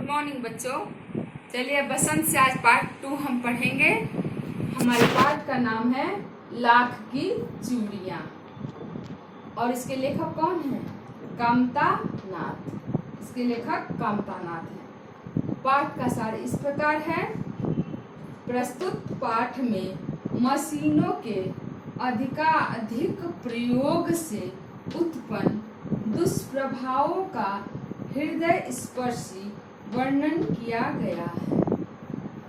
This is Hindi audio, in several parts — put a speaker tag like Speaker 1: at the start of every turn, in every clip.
Speaker 1: गुड मॉर्निंग बच्चों। चलिए बसंत से आज पार्ट 2 हम पढ़ेंगे। हमारे पाठ का नाम है लाख की चूड़ियाँ और इसके लेखक कौन है? कामता नाथ। इसके लेखक कामता नाथ हैं। पाठ का सार इस प्रकार है। प्रस्तुत पाठ में मशीनों के अधिकाधिक प्रयोग से उत्पन्न दुष्प्रभावों का हृदय स्पर्शी वर्णन किया गया है।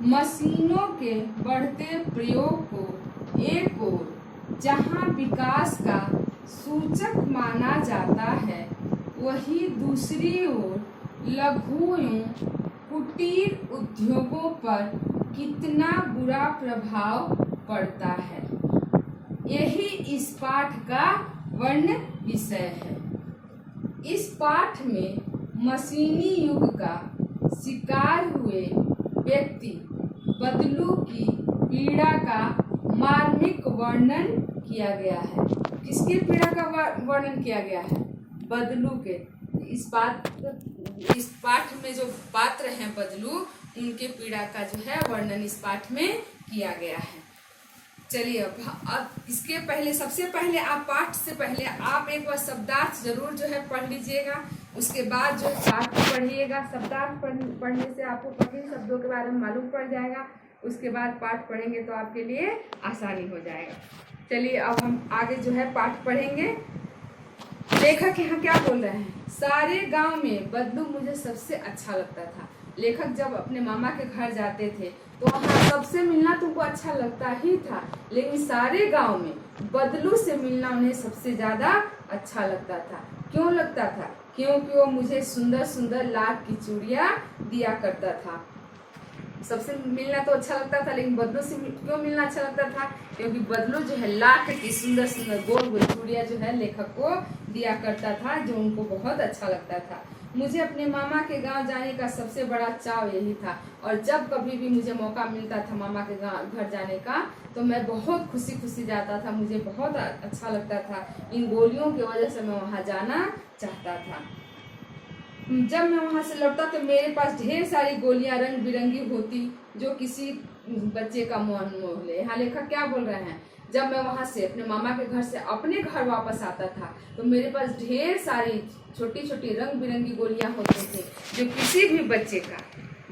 Speaker 1: मशीनों के बढ़ते प्रयोग को एक ओर जहां विकास का सूचक माना जाता है, वहीं दूसरी ओर लघु एवं कुटीर उद्योगों पर कितना बुरा प्रभाव पड़ता है, यही इस पाठ का वर्ण विषय है। इस पाठ में मशीनी युग का शिकार हुए व्यक्ति बदलू की पीड़ा का मार्मिक वर्णन किया गया है। किसकी पीड़ा का वर्णन किया गया है? बदलू के। इस पाठ में जो पात्र हैं बदलू, उनके पीड़ा का जो है वर्णन इस पाठ में किया गया है। चलिए अब इसके पहले सबसे पहले आप पाठ से पहले आप एक बार शब्दार्थ जरूर जो है पढ़ लीजिएगा। उसके बाद जो पाठ पढ़िएगा। शब्दार्थ पढ़ने से आपको कठिन शब्दों के बारे में मालूम पड़ जाएगा। उसके बाद पाठ पढ़ेंगे तो आपके लिए आसानी हो जाएगा। चलिए अब हम आगे जो है पाठ पढ़ेंगे। लेखक यहाँ क्या बोल रहे हैं? सारे गांव में बदलू मुझे सबसे अच्छा लगता था। लेखक जब अपने मामा के घर जाते थे तो वहाँ सबसे मिलना तुमको अच्छा लगता ही था, लेकिन सारे गांव में बदलू से मिलना उन्हें सबसे ज्यादा अच्छा लगता था। क्यों लगता था? क्योंकि वो मुझे सुंदर सुंदर लाख की चूड़ियाँ दिया करता था। सबसे मिलना तो अच्छा लगता था, लेकिन बदलू से क्यों मिलना अच्छा लगता था? क्योंकि बदलू जो है लाख की सुंदर सुंदर गोल गोल चूड़ियाँ जो है लेखक को दिया करता था, जो उनको बहुत अच्छा लगता था। मुझे अपने मामा के गांव जाने का सबसे बड़ा चाव यही था, और जब कभी भी मुझे मौका मिलता था मामा के घर जाने का, तो मैं बहुत खुशी खुशी जाता था। मुझे बहुत अच्छा लगता था। इन गोलियों की वजह से मैं वहाँ जाना चाहता था। जब मैं वहाँ से लौटता तो मेरे पास ढेर सारी गोलियां रंग बिरंगी होती, जो किसी बच्चे का मन मोह ले। यहाँ लेखक क्या बोल रहे हैं? जब मैं वहाँ से अपने मामा के घर से अपने घर वापस आता था तो मेरे पास ढेर सारी छोटी छोटी रंग बिरंगी गोलियां होती थी, जो किसी भी बच्चे का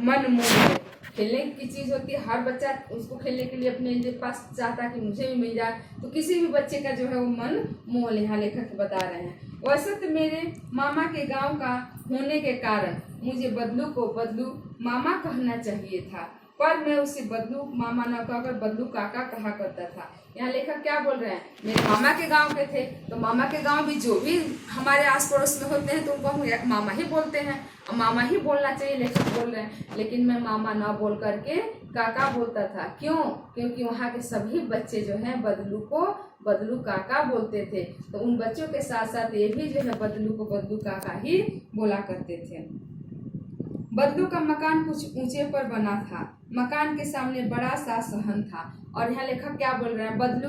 Speaker 1: मन मोह ले। खेलने की चीज होती है, हर बच्चा उसको खेलने के लिए अपने पास चाहता कि मुझे भी मिल जाए, तो किसी भी बच्चे का जो है वो मन मोह ले। यहाँ लेखक बता रहे हैं। वैसे तो मेरे मामा के गांव का होने के कारण मुझे बदलू को बदलू मामा कहना चाहिए था, पर मैं उसे बदलू मामा न कहकर बदलू काका कहा करता था। यहाँ लेखक क्या बोल रहे हैं? मेरे मामा के गांव के थे, तो मामा के गांव भी जो भी हमारे आस पड़ोस में होते हैं तो उनको हम मामा ही बोलते हैं, और मामा ही बोलना चाहिए, लेखक बोल रहे हैं। लेकिन मैं मामा ना बोल करके काका बोलता था। क्यों? क्योंकि वहाँ के सभी बच्चे जो हैं बदलू को बदलू काका बोलते थे, तो उन बच्चों के साथ साथ ये भी जो है बदलू को बदलू काका ही बोला करते थे। बदलू का मकान कुछ ऊंचे पर बना था। मकान के सामने बड़ा सा सहन था। और यहाँ लेखक क्या बोल रहे हैं? बदलू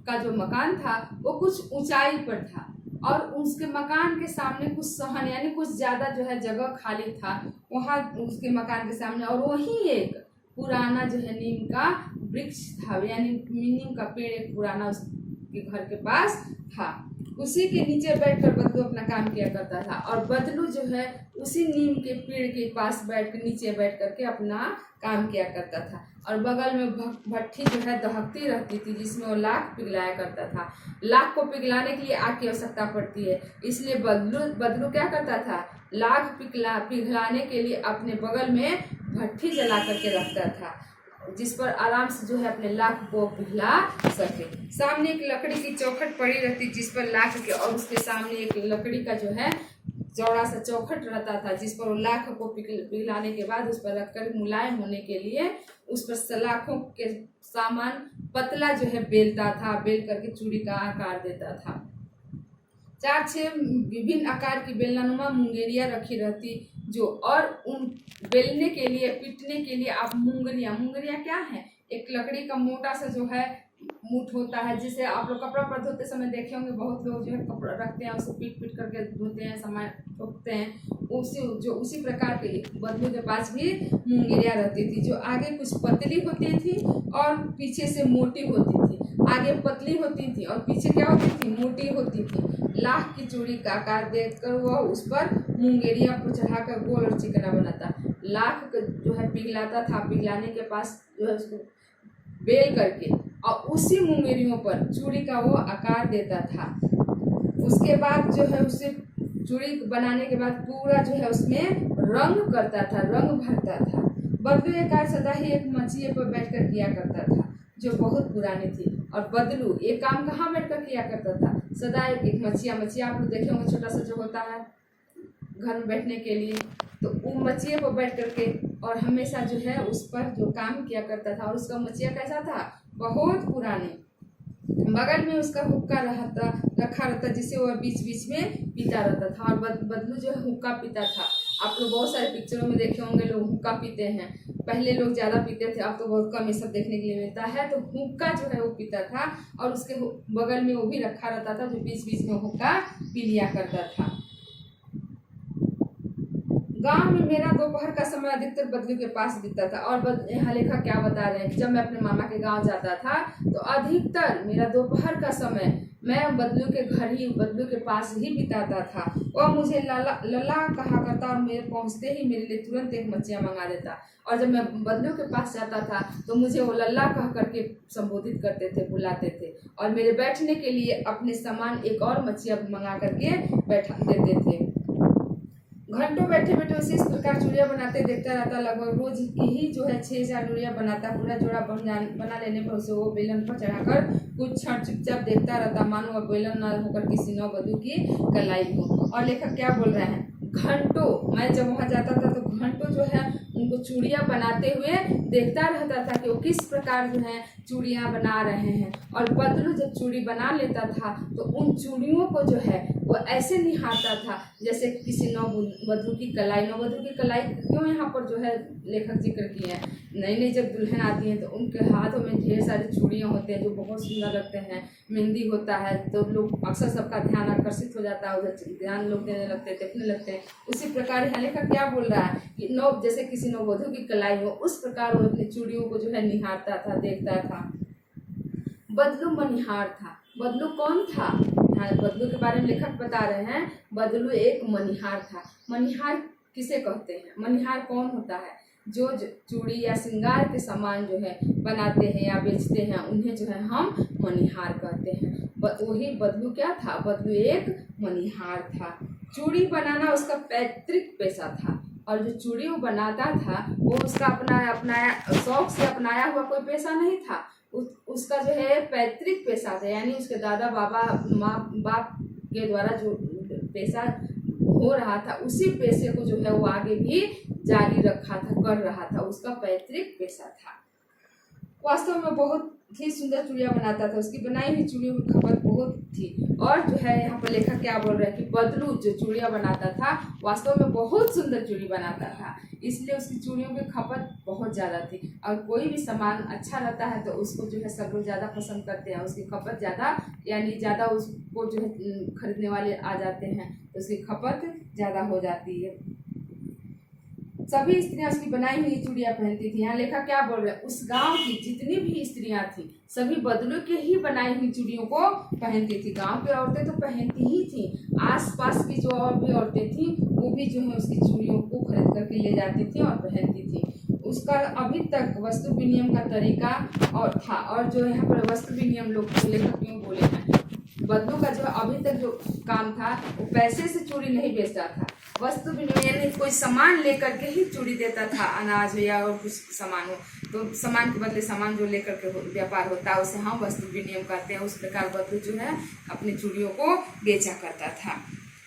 Speaker 1: का जो मकान था वो कुछ ऊंचाई पर था, और उसके मकान के सामने कुछ सहन यानी कुछ ज्यादा जो है जगह खाली था वहाँ उसके मकान के सामने, और वही एक पुराना जो है नीम का वृक्ष था, यानी नीम का पेड़ एक पुराना उसके घर के पास था। उसी के नीचे बैठकर बदलू अपना काम किया करता था, और बदलू जो है उसी नीम के पेड़ के पास नीचे बैठ करके अपना काम किया करता था। और बगल में भट्ठी जो है दहकती रहती थी, जिसमें वो लाख पिघलाया करता था। लाख को पिघलाने के लिए आग की आवश्यकता पड़ती है, इसलिए बदलू क्या करता था? लाख पिघलाने के लिए अपने बगल में भट्ठी जला करके रखता था, जिस पर आराम से जो है अपने लाख को पिघला सके। सामने एक लकड़ी की चौखट पड़ी रहती, जिस पर लाख के, और उसके सामने एक लकड़ी का जो है चौड़ा सा चौखट रहता था, जिस पर वो लाख को पिघलाने के बाद उस पर रखकर मुलायम होने के लिए उस पर लाखों के सामान पतला जो है बेलता था, बेल करके चूड़ी का आकार देता था। 4-6 विभिन्न आकार की बेलनानुमा मुंगेरियां रखी रहती, जो और उन बेलने के लिए पीटने के लिए आप मुंगरिया क्या है? एक लकड़ी का मोटा सा जो है मूठ होता है, जिसे आप लोग कपड़ा पर धोते समय देखे होंगे, बहुत लोग जो है कपड़ा रखते हैं उसे पीट पीट करके धोते हैं, सामान ठोकते हैं। उसी प्रकार के बदलू के पास भी मुंगेरियाँ रहती थी, जो आगे कुछ पतली होती थी और पीछे से मोटी होती थी। आगे पतली होती थी और पीछे क्या होती थी, मोटी होती थी। लाख की चूड़ी का आकार देखकर वह उस पर मुंगेरियाँ पर चढ़ाकर गोल और चिकना बनाता। लाख जो है पिघलाता था, पिघलाने के पास जो है उसको बेल करके और उसी मुंगेरियों पर चूड़ी का वो आकार देता था। उसके बाद जो है उसे चूड़ी बनाने के बाद पूरा जो है उसमें रंग करता था, रंग भरता था। बदलू ये कार्य सदा ही एक मचिए पर बैठकर किया करता था, जो बहुत पुरानी थी। और बदलू ये काम कहाँ बैठकर किया करता था, सदा एक मचिया आप लोग देखे होंगे, छोटा सा जो होता है घर में बैठने के लिए, तो वो मचिए पर बैठ करके और हमेशा जो है उस पर जो काम किया करता था। और उसका मचिया कैसा था, बहुत पुराने, बगल में उसका हुक्का रखा रहता, जिसे वह बीच बीच में पीता रहता था। और बदलू जो है हुक्का पीता था। आप लोग बहुत सारे पिक्चरों में देखे होंगे, लोग हुक्का पीते हैं। पहले लोग ज़्यादा पीते थे, अब तो बहुत कम ये सब देखने के लिए मिलता है। तो हुक्का जो है वो पीता था और उसके बगल में वो भी रखा रहता था, जो बीच बीच में हुक्का पी लिया करता था। गांव में मेरा दोपहर का समय अधिकतर बदलू के पास बीतता था। और यहाँ लेखक क्या बता रहे हैं, जब मैं अपने मामा के गांव जाता था तो अधिकतर मेरा दोपहर का समय मैं बदलू के घर ही, बदलू के पास ही बिताता था। वह मुझे लला कहा करता और मेरे पहुँचते ही मेरे लिए तुरंत एक मछिया मंगा देता। और जब मैं बदलू के पास जाता था तो मुझे वो लल्ला कह करके संबोधित करते थे, बुलाते थे और मेरे बैठने के लिए अपने सामान एक और मछिया मंगा करके बैठा देते थे। घंटों बैठे बैठे उसी इस प्रकार चूड़ियाँ बनाते देखता रहता। लगभग रोज की ही जो है 6 चूड़ियाँ बनाता। पूरा जोड़ा बना लेने पर उसे वो बेलन पर चढ़ाकर कुछ क्षण चुपचाप देखता रहता, मानो वह बेलन न होकर किसी नववधू की कलाई हो। और लेखक क्या बोल रहे हैं, घंटों, मैं जब वहाँ जाता था तो घंटों जो है उनको चूड़ियाँ बनाते हुए देखता रहता था कि वो किस प्रकार जो है चूड़ियाँ बना रहे हैं। और बदलू जब चूड़ी बना लेता था तो उन चूड़ियों को जो है वो ऐसे निहारता था जैसे किसी नववधू की कलाई। नववधू की कलाई क्यों यहाँ पर जो है लेखक जिक्र किए हैं, नई नई जब दुल्हन आती हैं तो उनके हाथों में ढेर सारी चूड़ियाँ होते हैं जो बहुत सुंदर लगते हैं। मेहंदी होता है तो लोग अक्सर सबका ध्यान आकर्षित हो जाता है, उधर ध्यान लोग देने लगते हैं, देखने लगते हैं। उसी प्रकार यहाँ लेखक क्या बोल रहा है कि जैसे किसी नववधू की कलाई हो, उस प्रकार वो अपनी चूड़ियों को जो है निहारता था, देखता था। बदलू मनिहार था। बदलू कौन था, बदलू के बारे में लेखक बता रहे हैं, बदलू एक मनिहार था। मनिहार किसे कहते हैं, मनिहार कौन होता है, जो चूड़ी या श्रृंगार के सामान जो है बनाते हैं या बेचते हैं, उन्हें जो है हम मनिहार कहते हैं। वही बदलू क्या था, बदलू एक मनिहार था। चूड़ी बनाना उसका पैतृक पेशा था और जो चूड़ी वो बनाता था वो उसका अपना शौक से अपनाया हुआ कोई पेशा नहीं था। उसका जो है पैतृक पेशा था, यानी उसके दादा माँ बाप के द्वारा जो पेशा हो रहा था उसी पेशे को जो है वो आगे भी जारी रखा था, कर रहा था, उसका पैतृक पेशा था। वास्तव में बहुत ही सुंदर चूड़ियाँ बनाता था, उसकी बनाई हुई चूड़ियों की खपत बहुत थी। और जो है यहाँ पर लेखक क्या बोल रहे हैं कि बदलू जो चूड़ियाँ बनाता था वास्तव में बहुत सुंदर चूड़ी बनाता था, इसलिए उसकी चूड़ियों की खपत बहुत ज़्यादा थी। और कोई भी सामान अच्छा रहता है तो उसको जो है सब लोग ज़्यादा पसंद करते हैं, उसकी खपत ज़्यादा, यानी ज़्यादा उसको जो है खरीदने वाले आ जाते हैं तो उसकी खपत ज़्यादा हो जाती है। सभी स्त्रियां उसकी बनाई हुई चूड़ियाँ पहनती थी। यहाँ लेखक क्या बोल रहे हैं, उस गांव की जितनी भी स्त्रियां थी सभी बदलू के ही बनाई हुई चूड़ियों को पहनती थी। गांव की औरतें तो पहनती ही थी, आसपास की जो और भी औरतें थी वो भी जो है उसकी चूड़ियों को खरीद करके ले जाती थी और पहनती थी। उसका अभी तक वस्तु विनिमय का तरीका और था। और जो यहाँ पर वस्तु विनिमय लोग लेखक क्यों बोले हैं, बदलू का जो अभी तक जो काम था वो पैसे से चूड़ी नहीं बेचता था, वस्तु विनिमय यानी कोई सामान लेकर के ही चूड़ी देता था, अनाज हो या और कुछ सामान हो तो सामान के बदले सामान जो लेकर के व्यापार होता है उसे हम वस्तु विनिमय कहते हैं। उस प्रकार बदलू जो है अपनी चूड़ियों को बेचा करता था।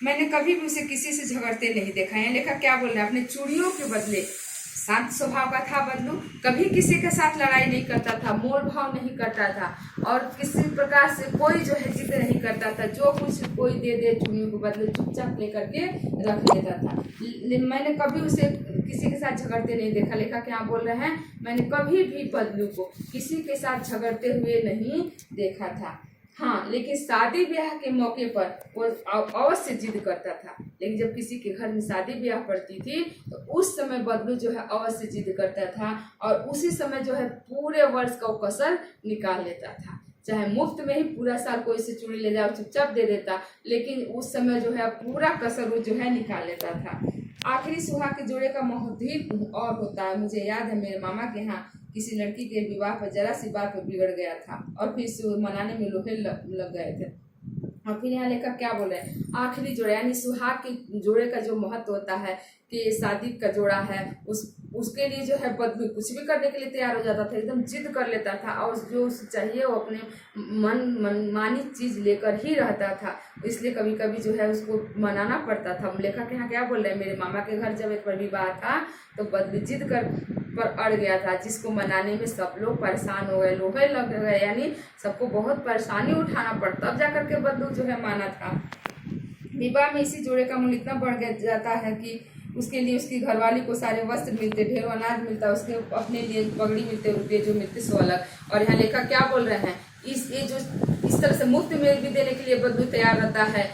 Speaker 1: मैंने कभी भी उसे किसी से झगड़ते नहीं देखा है। लेखक क्या बोल रहे हैं, अपने चूड़ियों के बदले शांत स्वभाव का था बदलू, कभी किसी के साथ लड़ाई नहीं करता था, मोल भाव नहीं करता था और किसी प्रकार से कोई जो है जिद नहीं करता था। जो कुछ कोई दे दे चूड़ियों को बदलू चुपचाप लेकर के रख लेता था। मैंने कभी उसे किसी के साथ झगड़ते नहीं देखा। लेखक क्या बोल रहे हैं, मैंने कभी भी बदलू को किसी के साथ झगड़ते हुए नहीं देखा था। हाँ, लेकिन शादी ब्याह के मौके पर वो अवश्य जिद करता था। लेकिन जब किसी के घर में शादी ब्याह पड़ती थी तो उस समय बदलू जो है अवश्य जिद करता था और उसी समय जो है पूरे वर्ष का वो कसर निकाल लेता था। चाहे मुफ्त में ही पूरा साल कोई से चूड़ी ले जाओ चुपचाप दे देता, लेकिन उस समय जो है पूरा कसर वो जो है निकाल लेता था। आखिरी सुहाग के जोड़े का महत्व ही और होता है। मुझे याद है मेरे मामा के यहाँ किसी लड़की के विवाह पर जरा सी बात पर बिगड़ गया था और फिर से मनाने में लोहे लग गए थे। और फिर यहाँ लेकर क्या बोल रहे हैं, आखिरी जोड़ा यानी सुहाग के जोड़े का जो महत्व होता है कि शादी का जोड़ा है उसके लिए जो है बदलू कुछ भी करने के लिए तैयार हो जाता था, एकदम जिद कर लेता था और जो उसे चाहिए वो अपने मनमानी चीज लेकर ही रहता था। इसलिए कभी कभी जो है उसको मनाना पड़ता था। लेखक यहाँ क्या बोल रहे हैं, मेरे मामा के घर जब एक बार विवाह था तो बदलू जिद पर अड़ गया था, जिसको मनाने में सब लोग परेशान हो गए, लोहे लग गए, यानी सबको बहुत परेशानी उठाना पड़ता तब जाकर के बदलू जो है माना था। विवाह में इसी जोड़े का मूल्य इतना बढ़ जाता है कि उसके लिए उसकी घरवाली को सारे वस्त्र मिलते, ढेरों अनाज मिलता, उसके अपने लिए पगड़ी मिलते, रुपये जो मिलते सो अलग। और यहाँ लेखक क्या बोल रहे हैं, इस तरह से मुफ्त में भी देने के लिए बदलू तैयार रहता है।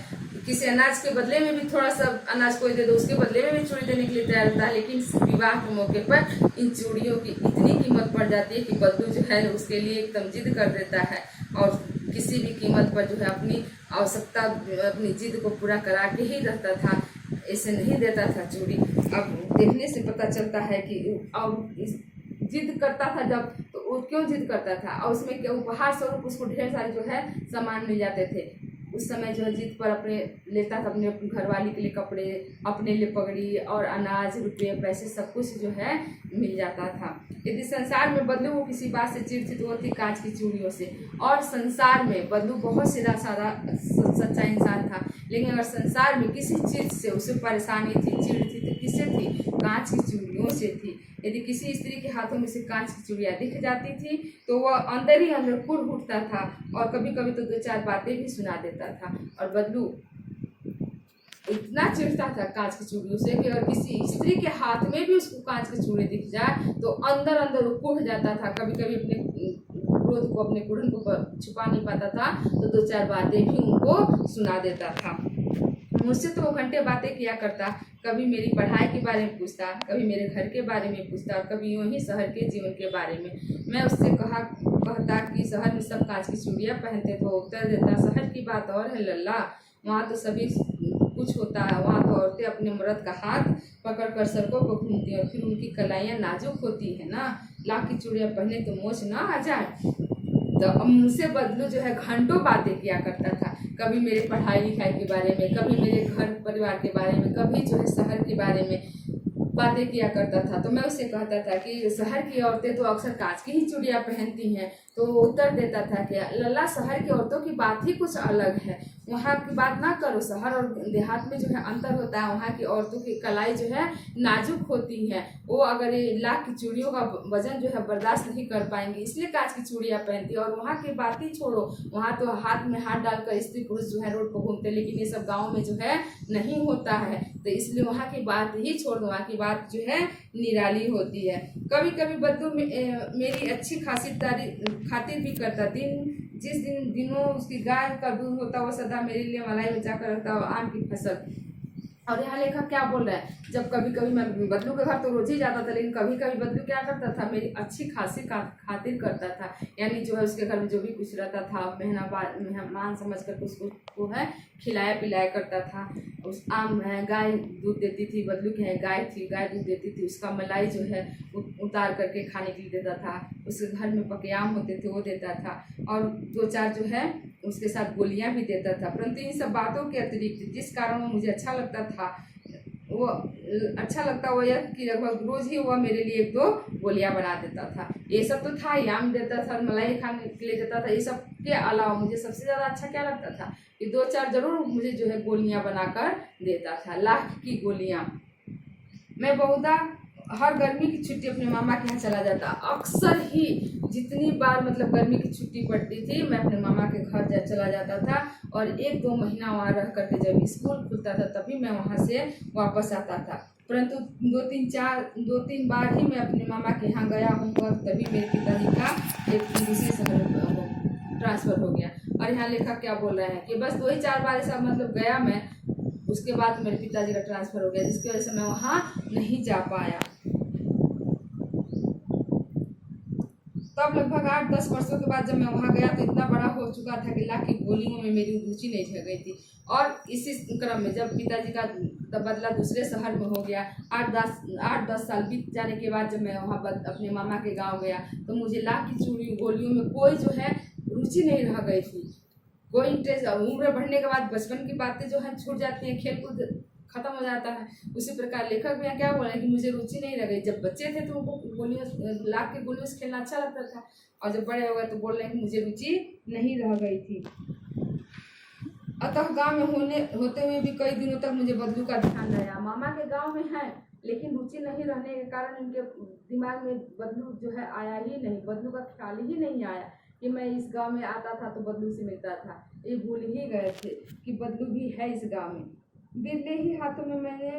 Speaker 1: किसी अनाज के बदले में भी थोड़ा सा अनाज कोई दे दो उसके बदले में भी चूड़ी देने के लिए तैयार रहता है। लेकिन विवाह के मौके पर इन चूड़ियों की इतनी कीमत पड़ जाती है कि बदलू जो है उसके लिए एकदम जिद कर देता है और किसी भी कीमत पर जो है अपनी आवश्यकता अपनी जिद को पूरा करा के ही रहता था, ऐसे नहीं देता था चूड़ी। अब देखने से पता चलता है कि अब जिद करता था जब तो वो क्यों जिद करता था और उसमें क्या उपहार स्वरूप उसको ढेर सारे जो है सामान मिल जाते थे। उस समय जो है जिद पर अपने लेता था अपने घरवाली के लिए कपड़े, अपने लिए पगड़ी और अनाज, रुपये, पैसे सब कुछ जो है मिल जाता था। यदि संसार में बदलू वो किसी बात से चिढ़ती तो होती कांच की चूड़ियों से। और संसार में बदलू बहुत सीधा साधा सच्चा इंसान था, लेकिन अगर संसार में किसी चीज से उसे परेशानी थी, चिढ़ थी तो किससे थी, कांच की चूड़ियों से थी। यदि किसी स्त्री के हाथों में से कांच की चूड़ियां दिख जाती थी तो वह अंदर ही अंदर कुढ़ उठता था और कभी कभी तो दो चार बातें भी सुना देता था। और बदलू इतना चिढ़ता था कांच की चूड़ियों से कि अगर किसी स्त्री के हाथ में भी उसको कांच की चूड़ी दिख जाए तो अंदर अंदर वो कुढ़ जाता था। कभी कभी अपने क्रोध को, अपने कुढ़न को छुपा नहीं पाता था तो दो चार बातें भी उनको सुना देता था। मुझसे तो वो घंटे बातें किया करता, कभी मेरी पढ़ाई के बारे में पूछता, कभी मेरे घर के बारे में पूछता और कभी यूं ही शहर के जीवन के बारे में। मैं उससे कहता कि शहर में सब कांच की चूड़ियाँ पहनते, तो उत्तर देता शहर की बात और है लल्ला, वहाँ तो सभी कुछ होता है, वहाँ तो औरतें अपने मर्द का हाथ पकड़कर सड़कों पर घूमती हैं और फिर उनकी कलाइयाँ नाजुक होती है ना, लाख की चूड़ियाँ पहने तो मोच ना आ जाए। तो मुझसे बदलू जो है घंटों बातें किया करता था, कभी मेरे पढ़ाई लिखाई के बारे में, कभी मेरे घर परिवार के बारे में, कभी जो है शहर के बारे में बातें किया करता था। तो मैं उससे कहता था कि शहर की औरतें तो अक्सर कांच की ही चूड़ियाँ पहनती हैं। तो वो उत्तर देता था कि लल्ला शहर की औरतों की बात ही कुछ अलग है, वहाँ की बात ना करो। शहर और देहात में जो है अंतर होता है, वहाँ की औरतों की कलाई जो है नाजुक होती है, वो अगर ये लाख की चूड़ियों का वजन जो है बर्दाश्त नहीं कर पाएंगी, इसलिए कांच की चूड़ियाँ पहनती है। और वहाँ की बात ही छोड़ो, वहाँ तो हाथ में हाथ डालकर स्त्री पुरुष जो है रोड पर घूमते, लेकिन ये सब गाँव में जो है नहीं होता है, तो इसलिए वहाँ की बात ही छोड़ दो, वहाँ की बात जो है निराली होती है। कभी कभी बद्दू मेरी अच्छी खातिर भी करता। जिस दिनों उसकी गाय का दूध होता वो सदा मेरे लिए मलाई बचा कर रखता, आम की फसल। और यहाँ लेखक क्या बोल रहा है, जब कभी कभी मैं बदलू के घर तो रोज ही जाता था, लेकिन कभी कभी बदलू क्या करता था, मेरी अच्छी खासी खातिर करता था, यानी जो है उसके घर में जो भी कुछ रहता था मेहमान समझ कर उसको है खिलाया पिलाया करता था। उस आम है गाय दूध देती थी, बदलू की है गाय थी, गाय दूध देती थी, उसका मलाई जो है उतार करके खाने के लिए देता था। उसके घर में पके आम होते थे वो देता था और दो चार जो है उसके साथ गोलियां भी देता था। परंतु इन सब बातों के अतिरिक्त जिस कारण वो मुझे अच्छा लगता वो यह कि लगभग रोज ही वह मेरे लिए 1-2 गोलियां बना देता था। ये सब तो था, आम देता था, मलाई खाने के लिए देता था। ये सब के अलावा मुझे सबसे ज़्यादा अच्छा क्या लगता था कि 2-4 जरूर मुझे जो है गोलियां बनाकर देता था, लाख की गोलियां। मैं बहुधा हर गर्मी की छुट्टी अपने मामा के यहाँ चला जाता। अक्सर ही जितनी बार मतलब गर्मी की छुट्टी पड़ती थी मैं अपने मामा के घर चला जाता था, और 1-2 महीना वहाँ रह करके जब स्कूल खुलता था तभी मैं वहाँ से वापस आता था। परंतु 2-3 बार ही मैं अपने मामा के यहाँ गया हूँ, और तभी मेरे पिताजी का एक दूसरे शहर ट्रांसफ़र हो गया। और यहाँ लेखक क्या बोल रहे हैं कि बस 2-4 बार ऐसा मतलब गया मैं, उसके बाद मेरे पिताजी का ट्रांसफ़र हो गया, जिसकी वजह से मैं वहाँ नहीं जा पाया। तब लगभग 8-10 वर्षों के बाद जब मैं वहाँ गया तो इतना बड़ा हो चुका था कि लाख की गोलियों में मेरी रुचि नहीं रह गई थी। और इसी क्रम में जब पिताजी का तबादला दूसरे शहर में हो गया, 8-10 साल बीत जाने के बाद जब मैं वहाँ अपने मामा के गांव गया तो मुझे लाख की चूड़ी गोलियों में कोई जो है रुचि नहीं रह गई थी, कोई इंटरेस्ट। उम्र बढ़ने के बाद बचपन की बातें जो है छूट जाती हैं, खेल कूद खत्म हो जाता है। उसी प्रकार लेखक भी क्या बोले कि मुझे रुचि नहीं रह गई। जब बच्चे थे तो उनको गोलियों लाख के गोलियों से खेलना अच्छा लगता था, और जब बड़े हो गए तो बोल रहे हैं कि मुझे रुचि नहीं रह गई थी। अतः गांव में होते हुए भी कई दिनों तक मुझे बदलू का ध्यान रहा। मामा के गांव में है लेकिन रुचि नहीं रहने के कारण इनके दिमाग में बदलू जो है आया ही नहीं, बदलू का ख्याल ही नहीं आया कि मैं इस गांव में आता था तो बदलू से मिलता था। ये भूल ही गए थे कि बदलू भी है इस गांव में। बिरले ही हाथों में मैंने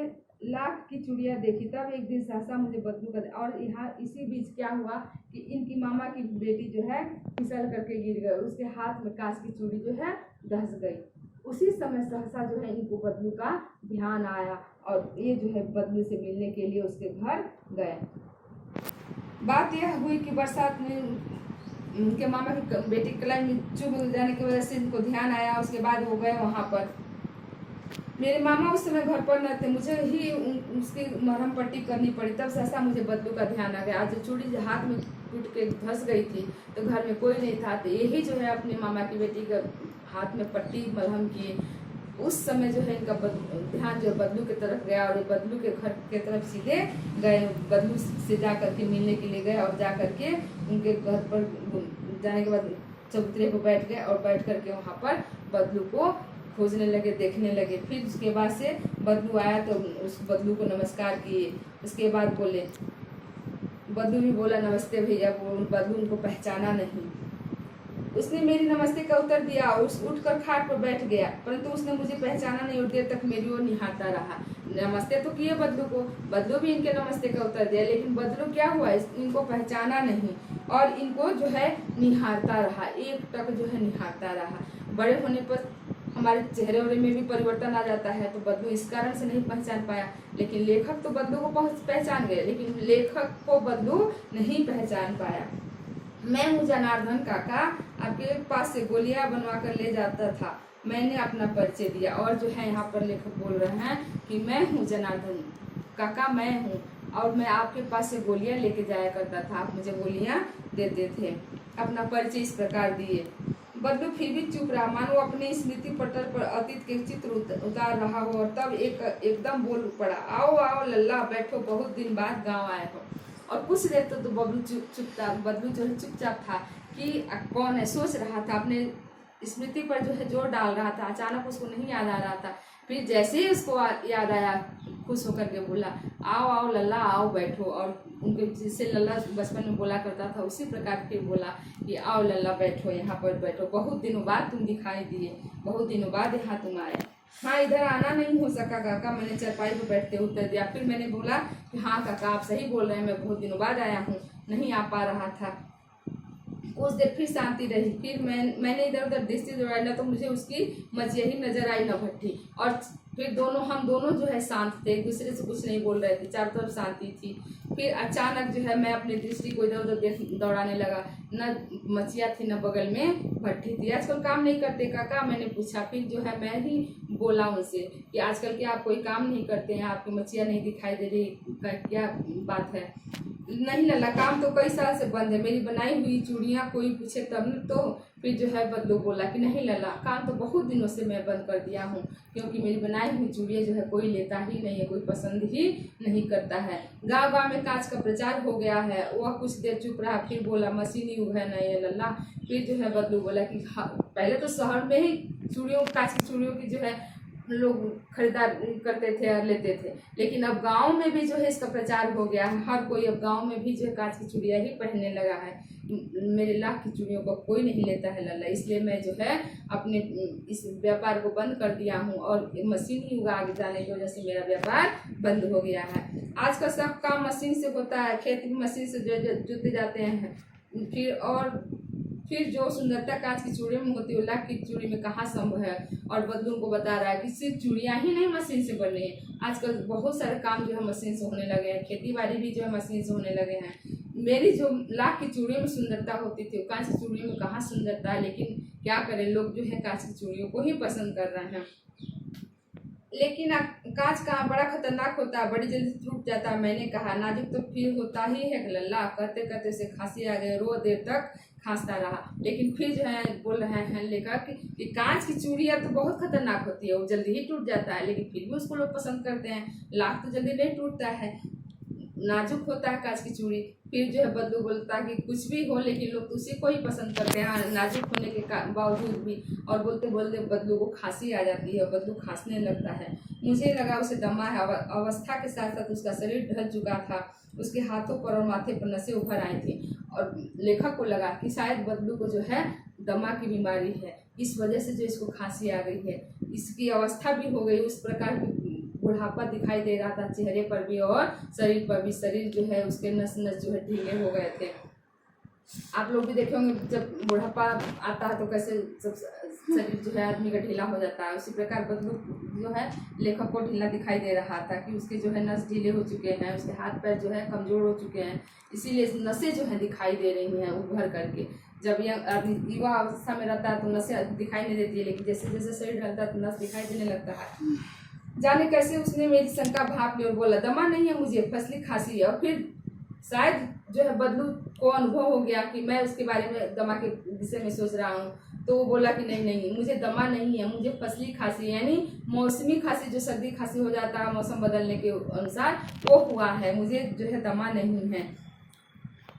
Speaker 1: लाख की चूड़ियाँ देखी। तब एक दिन सहसा मुझे बदलू का, और यहाँ इसी बीच क्या हुआ कि इनकी मामा की बेटी जो है फिसल करके गिर गई, उसके हाथ में कांच की चूड़ी जो है धंस गई। उसी समय सहसा जो है इनको बदलू का ध्यान आया, और ये जो है बदलू से मिलने के लिए उसके घर गए। बात यह हुई कि बरसात में उनके मामा की बेटी कलाई में चुभ जाने की वजह से इनको ध्यान आया। उसके बाद वो गए वहाँ पर। मेरे मामा उस समय घर पर न थे, मुझे ही उसकी मरहम पट्टी करनी पड़ी। तब सहसा मुझे बदलू का ध्यान आ गया। आज जो चूड़ी हाथ में टूट के धंस गई थी तो घर में कोई नहीं था, तो यही जो है अपने मामा की बेटी का हाथ में पट्टी मलहम किए। उस समय जो है इनका ध्यान जो बदलू की तरफ गया, और बदलू के घर के तरफ सीधे गए। बदलू से जा करके मिलने के लिए गए, और जा करके उनके घर पर जाने के बाद चबूतरे पर बैठ गए, और बैठ करके वहाँ पर बदलू को खोजने लगे, देखने लगे। फिर उसके बाद से बदलू आया तो उस बदलू को नमस्कार किए। उसके बाद बोले, बदलू भी बोला नमस्ते भैया। बदलू उनको पहचाना नहीं। उसने मेरी नमस्ते का उत्तर दिया और उठकर खाट पर बैठ गया, परंतु उसने मुझे पहचाना नहीं और देर तक मेरी ओर निहारता रहा। नमस्ते तो किए बदलू को, बदलू भी इनके नमस्ते का उत्तर दिया, लेकिन बदलू क्या हुआ, इनको पहचाना नहीं और इनको जो है निहारता रहा, एक टक जो है निहारता रहा। बड़े होने पर हमारे चेहरे वेहरे में भी परिवर्तन आ जाता है, तो बदलू इस कारण से नहीं पहचान पाया। लेकिन लेखक तो बदलू को पहचान गए, लेकिन लेखक को बदलू नहीं पहचान पाया। मैं हूँ जनार्दन काका, आपके पास से गोलियां बनवा कर ले जाता था। मैंने अपना परिचय दिया, और जो है यहाँ पर लेखक बोल रहे हैं कि मैं हूँ जनार्दन काका, मैं हूँ, और मैं आपके पास से गोलियां लेके जाया करता था, आप मुझे गोलियां देते थे। अपना परिचय इस प्रकार दिए। बदलू फिर भी चुप रहा, मानो अपने स्मृति पटल पर अतीत के चित्र उतार रहा हो। और तब एकदम बोल पड़ा, आओ आओ लल्ला, बैठो, बहुत दिन बाद गाँव आए हो। और कुछ देर तो बबलू बदलू जो है चुपचाप था कि कौन है, सोच रहा था, अपने स्मृति पर जो है जोर डाल रहा था। अचानक उसको नहीं याद आ रहा था। फिर जैसे ही उसको याद आया, खुश होकर के बोला, आओ आओ लल्ला, आओ बैठो। और उनके जिससे लल्ला बचपन में बोला करता था, उसी प्रकार फिर बोला कि आओ लल्ला बैठो, यहाँ पर बैठो, बहुत दिनों बाद तुम दिखाई दिए, बहुत दिनों बाद यहाँ तुम आए। हाँ, इधर आना नहीं हो सका काका, मैंने चारपाई पर बैठते उत्तर दिया। फिर मैंने बोला कि हाँ काका, आप सही बोल रहे हैं, मैं बहुत दिनों बाद आया हूँ, नहीं आ पा रहा था। कुछ देर फिर शांति रही। फिर मैंने इधर उधर दृष्टि दौड़ाई ना, तो मुझे उसकी मचिया ही नजर आई, न भट्टी। और फिर हम दोनों जो है शांत थे, एक दूसरे से कुछ नहीं बोल रहे थे, चारों तरफ शांति थी। फिर अचानक जो है मैं अपनी दृष्टि को इधर उधर दौड़ाने लगा, न मचिया थी न बगल में भट्टी थी। आजकल काम नहीं करते काका, मैंने पूछा। फिर जो है मैं ही बोला उनसे कि आजकल क्या आप कोई काम नहीं करते हैं, आपकी मचिया नहीं दिखाई दे रही, क्या बात है। नहीं लल्ला, काम तो कई साल से बंद है, मेरी बनाई हुई चूड़ियाँ कोई पूछे तब न। तो फिर जो है बदलू बोला कि नहीं लल्ला, काम तो बहुत दिनों से मैं बंद कर दिया हूँ, क्योंकि मेरी बनाई हुई चूड़ियाँ जो है कोई लेता ही नहीं है, कोई पसंद ही नहीं करता है। गाँव गाँव में कांच का प्रचार हो गया है। वह कुछ देर चुप रहा, फिर बोला, मशीनी युग है नहीं है लल्ला। फिर जो है बदलू बोला कि हाँ, पहले तो शहर में ही चूड़ियों, कांच की चूड़ियों की जो है लोग खरीदार करते थे और लेते थे। लेकिन अब गांव में भी जो है इसका प्रचार हो गया है, हर कोई अब गांव में भी जो है कांच की चूड़ियाँ ही पहनने लगा है। मेरे लाख की चूड़ियों को कोई नहीं लेता है लल्ला, इसलिए मैं जो है अपने इस व्यापार को बंद कर दिया हूँ और मशीनी युग आगे जाने की वजह से मेरा व्यापार बंद हो गया है। आज का सब काम मशीन से होता है, खेत भी मशीन से जोते जाते हैं। फिर जो सुंदरता कांच की चूड़ी में होती है लाख की चूड़ी में कहाँ संभव है। और बदलू को बता रहा है कि सिर्फ चूड़ियाँ ही नहीं मशीन से बन रही है, आजकल बहुत सारे काम जो है मशीन से होने लगे हैं, खेती बाड़ी भी जो है मशीन से होने लगे हैं। मेरी जो लाख की चूड़ियों में सुंदरता होती थी कांच की चूड़ियों में कहाँ सुंदरता है, लेकिन क्या करें, लोग जो है कांच की चूड़ियों को ही पसंद कर रहे हैं। लेकिन कांच का बड़ा खतरनाक होता है, बड़ी जल्दी टूट जाता है। मैंने कहा नाजुक तो फिर होता ही है लल्ला। कहते कहते से खांसी आ गई, रो देर तक खांसता रहा। लेकिन फिर जो है बोल रहे हैं लेखक कि कांच की चूड़ियाँ तो बहुत खतरनाक होती है, वो जल्दी ही टूट जाता है, लेकिन फिर भी उसको लोग पसंद करते हैं। लाख तो जल्दी नहीं टूटता है, नाजुक होता है कांच की चूड़ी। फिर जो है बदलू बोलता है कि कुछ भी हो लेकिन लोग तो उसी को ही पसंद करते हैं नाजुक होने के बावजूद भी। और बोलते बोलते बदलू को खांसी आ जाती है, बदलू खांसने लगता है। मुझे लगा उसे दमा है। अवस्था के साथ साथ उसका शरीर ढल चुका था, उसके हाथों पर और माथे पर नसें उभर आई थी। और लेखक को लगा कि शायद बदलू को जो है दमा की बीमारी है, इस वजह से जो इसको खांसी आ गई है। इसकी अवस्था भी हो गई, उस प्रकार की बुढ़ापा दिखाई दे रहा था चेहरे पर भी और शरीर पर भी। शरीर जो है उसके नस नस जो है ढीले हो गए थे। आप लोग भी देखे होंगे जब बुढ़ापा आता है तो कैसे सब शरीर जो है आदमी का ढीला हो जाता है, उसी प्रकार बदलू जो है लेखक को ढीला दिखाई दे रहा था कि उसके जो है नस ढीले हो चुके हैं, उसके हाथ पैर जो है कमजोर हो चुके हैं, इसीलिए नसें जो है दिखाई दे रही हैं उभर करके। जब यह आदमी युवा अवस्था में रहता है तो नसें दिखाई नहीं देती है, लेकिन जैसे जैसे शरीर ढलता है तो नस दिखाई देने लगता है। जाने कैसे उसने मेरी शंका भाप ली और बोला दमा नहीं है मुझे, फसली खांसी है। और फिर शायद जो है बदलू को अनुभव हो गया कि मैं उसके बारे में दमा के विषय में सोच रहा हूँ, तो वो बोला कि नहीं नहीं मुझे दमा नहीं है, मुझे फसली खांसी यानी मौसमी खांसी, जो सर्दी खांसी हो जाता है मौसम बदलने के अनुसार, वो हुआ है, मुझे जो है दमा नहीं है।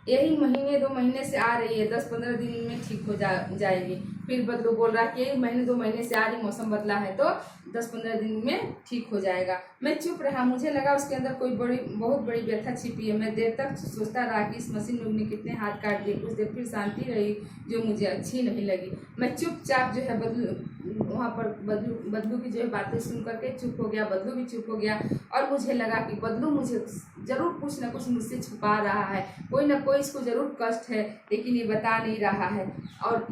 Speaker 1: यही महीने 2 महीने से आ रही है, 10-15 दिन में ठीक हो जाएगी। फिर बदलू बोल रहा कि यही महीने 2 महीने से आ रही, मौसम बदला है तो 10-15 दिन में ठीक हो जाएगा। मैं चुप रहा, मुझे लगा उसके अंदर कोई बहुत बड़ी व्यथा छिपी है। मैं देर तक सोचता रहा कि इस मशीन लोग ने कितने हाथ काट दिए। कुछ देर फिर शांति रही जो मुझे अच्छी नहीं लगी। मैं चुपचाप जो है वहाँ पर बदलू की जो है बातें सुन करके चुप हो गया, बदलू भी चुप हो गया। और मुझे लगा कि बदलू मुझे जरूर कुछ न कुछ मुझसे छुपा रहा है, कोई ना कोई इसको जरूर कष्ट है, लेकिन ये बता नहीं रहा है। और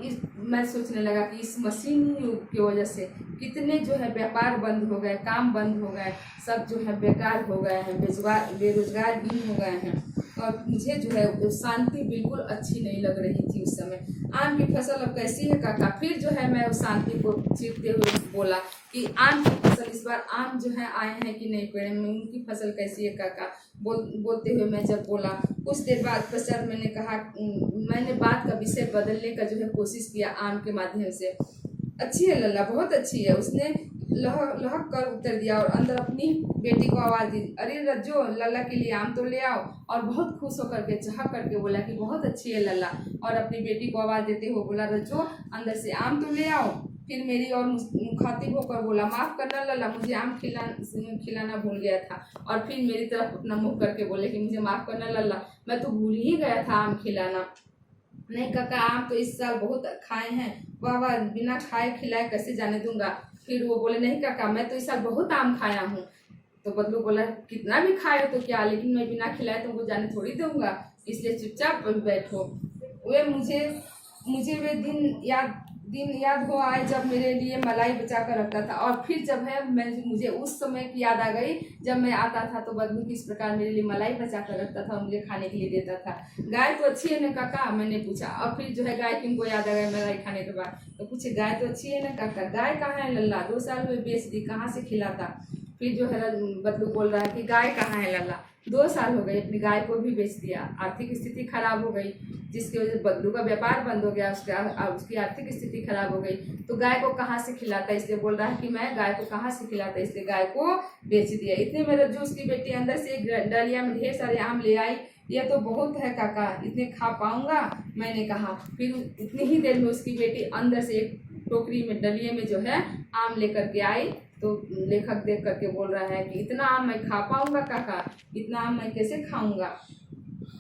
Speaker 1: मैं सोचने लगा कि इस मशीनी युग की वजह से कितने जो है व्यापार बंद हो गए, काम बंद हो गए, सब जो है बेकार हो गए हैं, बेरोजगार भी हो गए हैं। और मुझे जो है शांति बिल्कुल अच्छी नहीं लग रही थी उस समय। आम की फसल अब कैसी है काका? फिर जो है मैं उस शांति को चीरते हुए बोला कि आम की फसल इस बार आम जो है आए हैं कि नहीं पेड़ में, उनकी फसल कैसी है काका? बोलते हुए मैं जब बोला, कुछ देर बाद पश्चात मैंने कहा, मैंने बात का विषय बदलने का जो है कोशिश किया आम के माध्यम से। अच्छी है लल्ला, बहुत अच्छी है, उसने लहक कर उत्तर दिया और अंदर अपनी बेटी को आवाज़ दी, अरे रज्जो लल्ला के लिए आम तो ले आओ। और बहुत खुश होकर के चहक करके बोला कि बहुत अच्छी है लल्ला, और अपनी बेटी को आवाज़ देते हुए बोला रज्जो अंदर से आम तो ले आओ। फिर मेरी और मुखातिब होकर बोला, माफ़ करना लल्ला, मुझे आम खिलाना भूल गया था। और फिर मेरी तरफ अपना मुँह करके बोले कि मुझे माफ़ करना लल्ला, मैं तो भूल ही गया था आम खिलाना। नहीं काका, आम तो इस साल बहुत खाए हैं, वाह वाह, बिना खाए खिलाए कैसे जाने दूंगा। फिर वो बोले, नहीं काका, मैं तो इस साल बहुत आम खाया हूँ। तो बदलू बोला, कितना भी खाए तो क्या, लेकिन मैं बिना खिलाए तुमको जाने थोड़ी दूंगा, इसलिए चुपचाप बैठो। वे मुझे वे दिन याद हो आए जब मेरे लिए मलाई बचा कर रखता था। और फिर जब है मुझे उस समय की याद आ गई जब मैं आता था तो बदलू किस प्रकार मेरे लिए मलाई बचा कर रखता था और मुझे खाने के लिए देता था। गाय तो अच्छी है ना काका? मैंने पूछा। और फिर जो है गाय किनको याद आ गई मलाई खाने के बाद, तो पूछे गाय तो अच्छी है ना काका? गाय कहाँ है लल्ला? 2 साल में बेच दी, कहाँ से खिलाता? फिर जो है बदलू बोल रहा है कि गाय कहाँ है लल्ला? 2 साल हो गए, अपनी गाय को भी बेच दिया, आर्थिक स्थिति खराब हो गई, जिसकी वजह से बदलू का व्यापार बंद हो गया, उसकी आर्थिक स्थिति खराब हो गई। तो गाय को कहाँ से खिलाता? इसलिए बोल रहा है कि मैं गाय को कहाँ से खिलाता, इसलिए गाय को बेच दिया। इतने में रज्जू उसकी बेटी अंदर से एक डलिया में ढेर सारे आम ले आई। यह तो बहुत है काका, इतने खा पाऊंगा? मैंने कहा। फिर इतनी ही देर में उसकी बेटी अंदर से एक टोकरी में डलिए में जो है आम लेकर के आई। तो लेखक देख करके बोल रहा है कि इतना आम मैं खा पाऊंगा काका, इतना आम मैं कैसे खाऊंगा।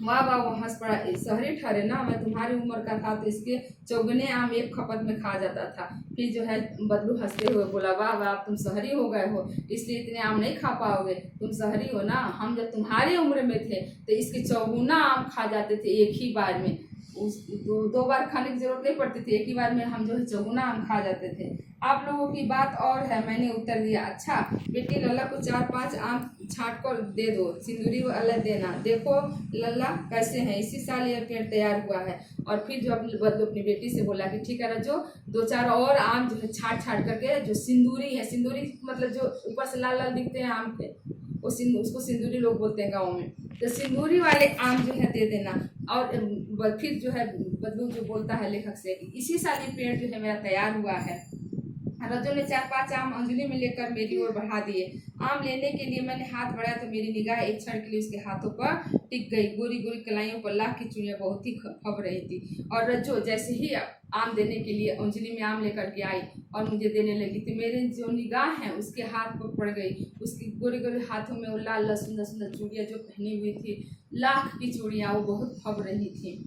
Speaker 1: वाह वाह, वो हंस पड़ा, शहरी ठहरे ना, मैं तुम्हारी उम्र का था तो इसके चौगुने आम एक खपत में खा जाता था। फिर जो है बदलू हंसते हुए बोला, वाह वाह, अब तुम शहरी हो गए हो इसलिए इतने आम नहीं खा पाओगे, तुम शहरी हो ना, हम जब तुम्हारी उम्र में थे तो इसके चौगुना आम खा जाते थे एक ही बार में। उस दो बार खाने की जरूरत नहीं पड़ती थी, एक ही बार में हम जो है चौगुना आम खा जाते थे। आप लोगों की बात और है, मैंने उत्तर दिया। अच्छा बेटी, लल्ला को 4-5 आम छांट कर दे दो, सिंदूरी वाला देना, देखो लल्ला कैसे हैं, इसी साल यह पेड़ तैयार हुआ है। और फिर जो बदलू अपनी बेटी से बोला कि ठीक है रजो, 2-4 और आम जो है छाट करके, जो सिंदूरी है, सिंदूरी मतलब जो ऊपर से लाल लाल दिखते हैं आम के, वो उसको सिंदूरी लोग बोलते हैं गाँव में, तो सिंदूरी वाले आम जो है दे देना। और फिर जो है बदलू जो बोलता है लेखक से कि इसी साल ये पेड़ जो है मेरा तैयार हुआ है। रजो ने 4-5 आम अंजलि में लेकर मेरी ओर बढ़ा दिए। आम लेने के लिए मैंने हाथ बढ़ाया तो मेरी निगाह एक क्षण के लिए उसके हाथों पर टिक गई। गोरी गोरी कलाइयों पर लाख की चूड़ियां बहुत ही फब रही थी। और रजो जैसे ही आम देने के लिए अंजलि में आम लेकर के आई और मुझे देने लगी तो मेरे जो निगाह है उसके हाथ पर पड़ गई। उसकी गोरी गोरी हाथों में वो लाल लाल सुंदर सुंदर चूड़ियाँ जो पहनी हुई थी, लाख की चूड़ियाँ, वो बहुत फब रही थी।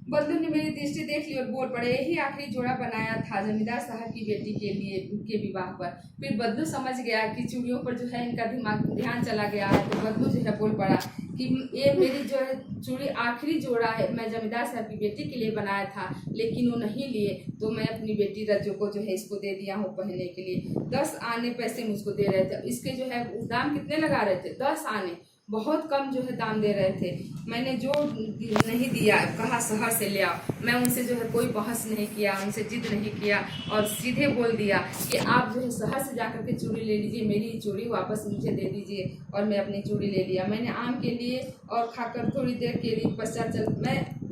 Speaker 1: बदलू ने मेरी दृष्टि देख ली और बोल पड़े, यही आखिरी जोड़ा बनाया था जमींदार साहब की बेटी के लिए उनके विवाह पर। फिर बदलू समझ गया कि चूड़ियों पर जो है इनका ध्यान चला गया है, तो बदलू जो है बोल पड़ा कि ये मेरी जो है चूड़ी आखिरी जोड़ा है, मैं जमींदार साहब की बेटी के लिए बनाया था, लेकिन वो नहीं लिए, तो मैं अपनी बेटी रजो को जो है इसको दे दिया हूँ पहनने के लिए। 10 आने पैसे मुझको दे रहे थे, इसके जो है दाम कितने लगा रहे थे, 10 आने, बहुत कम जो है दाम दे रहे थे। मैंने जो नहीं दिया, कहा शहर से ले आओ, मैं उनसे जो है कोई बहस नहीं किया, उनसे जिद नहीं किया और सीधे बोल दिया कि आप जो है शहर से जाकर के चूड़ी ले लीजिए, मेरी चूड़ी वापस मुझे दे दीजिए। और मैं अपनी चूड़ी ले लिया। मैंने आम के लिए और खाकर थोड़ी देर के लिए पश्चात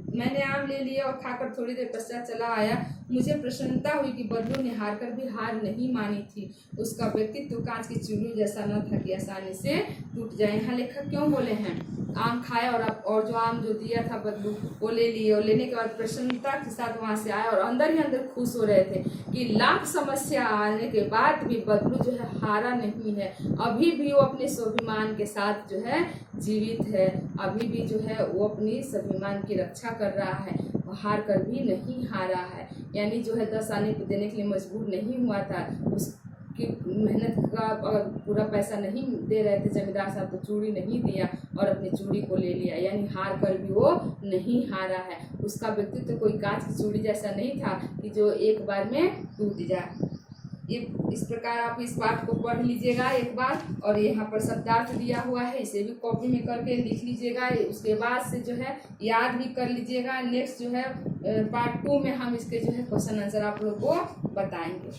Speaker 1: मैंने आम ले लिया और खाकर थोड़ी देर पश्चात चला आया। मुझे प्रसन्नता हुई कि बदलू ने हार कर भी हार नहीं मानी थी। उसका व्यक्तित्व कांच की चूड़ी जैसा न था कि आसानी से टूट जाए। यहाँ लेखक क्यों बोले हैं, आम खाया और जो आम जो दिया था बदलू वो ले लिए, और लेने के बाद प्रसन्नता के साथ वहाँ से आया और अंदर ही अंदर खुश हो रहे थे कि लाख समस्या आने के बाद भी बदलू जो है हारा नहीं है। अभी भी वो अपने स्वाभिमान के साथ जो है जीवित है, अभी भी जो है वो अपनी स्वाभिमान की रक्षा कर रहा है, हार कर भी नहीं हारा है। यानी जो है 10 आने को देने के लिए मजबूर नहीं हुआ था। उसकी मेहनत का अगर पूरा पैसा नहीं दे रहे थे जमींदार साहब तो चूड़ी नहीं दिया और अपनी चूड़ी को ले लिया, यानी हार कर भी वो नहीं हारा है। उसका व्यक्तित्व कोई कांच की चूड़ी जैसा नहीं था कि जो एक बार में टूट जाए। ये इस प्रकार आप इस बात को पढ़ लीजिएगा एक बार, और यहाँ पर शब्दार्थ दिया हुआ है, इसे भी कॉपी में करके लिख लीजिएगा। उसके बाद से जो है याद भी कर लीजिएगा। नेक्स्ट जो है पार्ट 2 में हम इसके जो है क्वेश्चन आंसर आप लोग को बताएंगे।